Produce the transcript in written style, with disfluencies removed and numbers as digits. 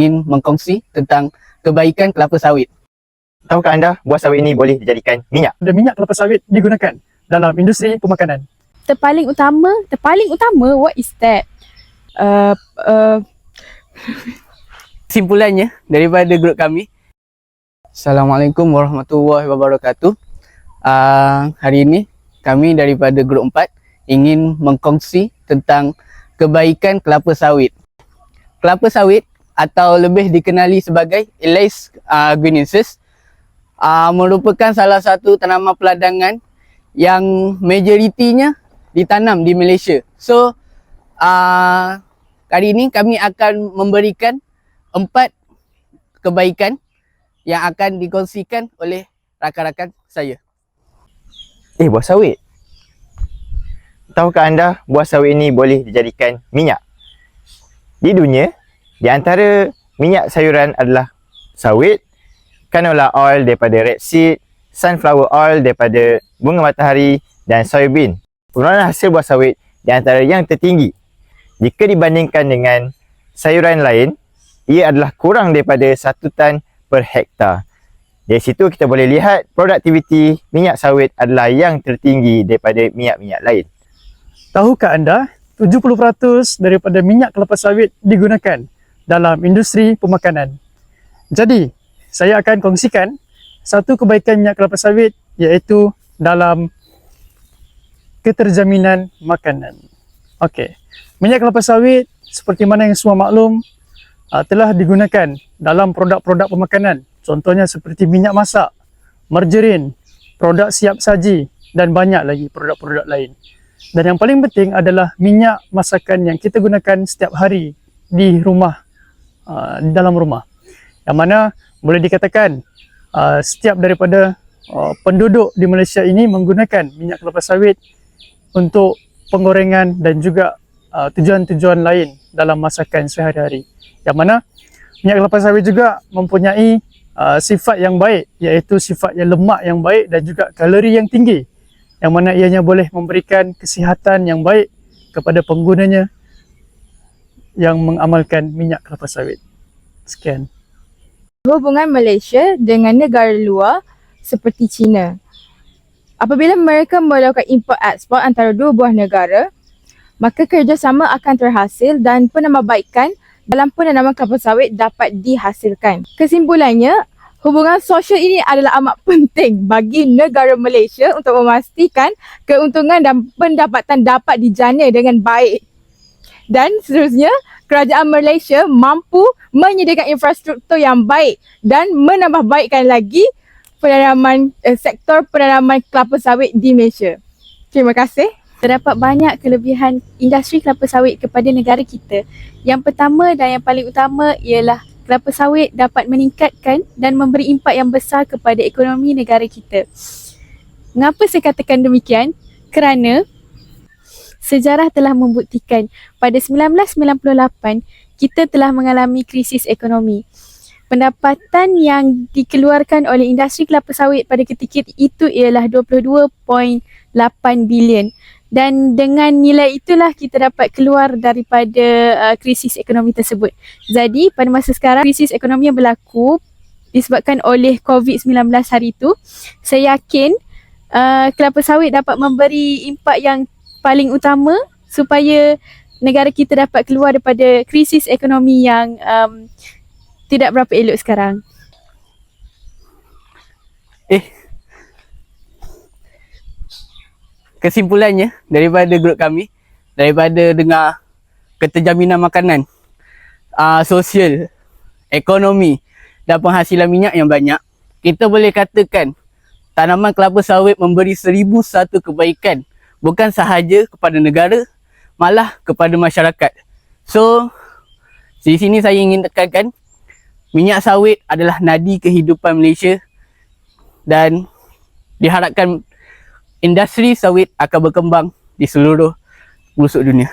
ingin mengkongsi tentang kebaikan kelapa sawit. Tahukah anda buah sawit ini boleh dijadikan minyak? Dan minyak kelapa sawit digunakan dalam industri pemakanan. Terpaling utama, what is that? Kesimpulannya daripada grup kami. Assalamualaikum warahmatullahi wabarakatuh. Hari ini kami daripada grup 4 ingin mengkongsi tentang kebaikan kelapa sawit. Kelapa sawit atau lebih dikenali sebagai Elais guineensis merupakan salah satu tanaman peladangan yang majoritinya ditanam di Malaysia. So hari ini kami akan memberikan 4 kebaikan yang akan dikongsikan oleh rakan-rakan saya. Buah sawit. Tahukah anda buah sawit ini boleh dijadikan minyak? Di dunia, di antara minyak sayuran adalah sawit, canola oil daripada rapeseed, sunflower oil daripada bunga matahari dan soybean. Pengeluaran hasil buah sawit di antara yang tertinggi. Jika dibandingkan dengan sayuran lain, ia adalah kurang daripada 1 tan per hektar. Dari situ kita boleh lihat produktiviti minyak sawit adalah yang tertinggi daripada minyak-minyak lain. Tahukah anda 70% daripada minyak kelapa sawit digunakan dalam industri pemakanan. Jadi, saya akan kongsikan satu kebaikan minyak kelapa sawit iaitu dalam keterjaminan makanan. Okey. Minyak kelapa sawit seperti mana yang semua maklum telah digunakan dalam produk-produk pemakanan. Contohnya seperti minyak masak, margarin, produk siap saji dan banyak lagi produk-produk lain. Dan yang paling penting adalah minyak masakan yang kita gunakan setiap hari di rumah, di dalam rumah. Yang mana boleh dikatakan setiap daripada penduduk di Malaysia ini menggunakan minyak kelapa sawit untuk penggorengan dan juga tujuan-tujuan lain dalam masakan sehari-hari. Yang mana minyak kelapa sawit juga mempunyai sifat yang baik, iaitu sifat yang lemak yang baik dan juga kalori yang tinggi, yang mana ianya boleh memberikan kesihatan yang baik kepada penggunanya yang mengamalkan minyak kelapa sawit. Sekian. Hubungan Malaysia dengan negara luar seperti China. Apabila mereka melakukan import-ekspor antara dua buah negara, maka kerjasama akan terhasil dan penambahbaikan dalam penanaman kelapa sawit dapat dihasilkan. Kesimpulannya, hubungan sosial ini adalah amat penting bagi negara Malaysia untuk memastikan keuntungan dan pendapatan dapat dijana dengan baik. Dan seterusnya, kerajaan Malaysia mampu menyediakan infrastruktur yang baik dan menambahbaikkan lagi penanaman sektor penanaman kelapa sawit di Malaysia. Terima kasih. Terdapat banyak kelebihan industri kelapa sawit kepada negara kita. Yang pertama dan yang paling utama ialah kelapa sawit dapat meningkatkan dan memberi impak yang besar kepada ekonomi negara kita. Mengapa saya katakan demikian? Kerana sejarah telah membuktikan pada 1998 kita telah mengalami krisis ekonomi. Pendapatan yang dikeluarkan oleh industri kelapa sawit pada ketika itu ialah 22.8 bilion. Dan dengan nilai itulah kita dapat keluar daripada krisis ekonomi tersebut. Jadi pada masa sekarang krisis ekonomi yang berlaku disebabkan oleh COVID-19 hari itu, saya yakin kelapa sawit dapat memberi impak yang paling utama supaya negara kita dapat keluar daripada krisis ekonomi yang tidak berapa elok sekarang. Kesimpulannya daripada grup kami, daripada dengar keterjaminan makanan, sosial, ekonomi dan penghasilan minyak yang banyak, kita boleh katakan tanaman kelapa sawit memberi 1001 kebaikan, bukan sahaja kepada negara, malah kepada masyarakat. So, di sini saya ingin tekankan, minyak sawit adalah nadi kehidupan Malaysia dan diharapkan industri sawit akan berkembang di seluruh pelosok dunia.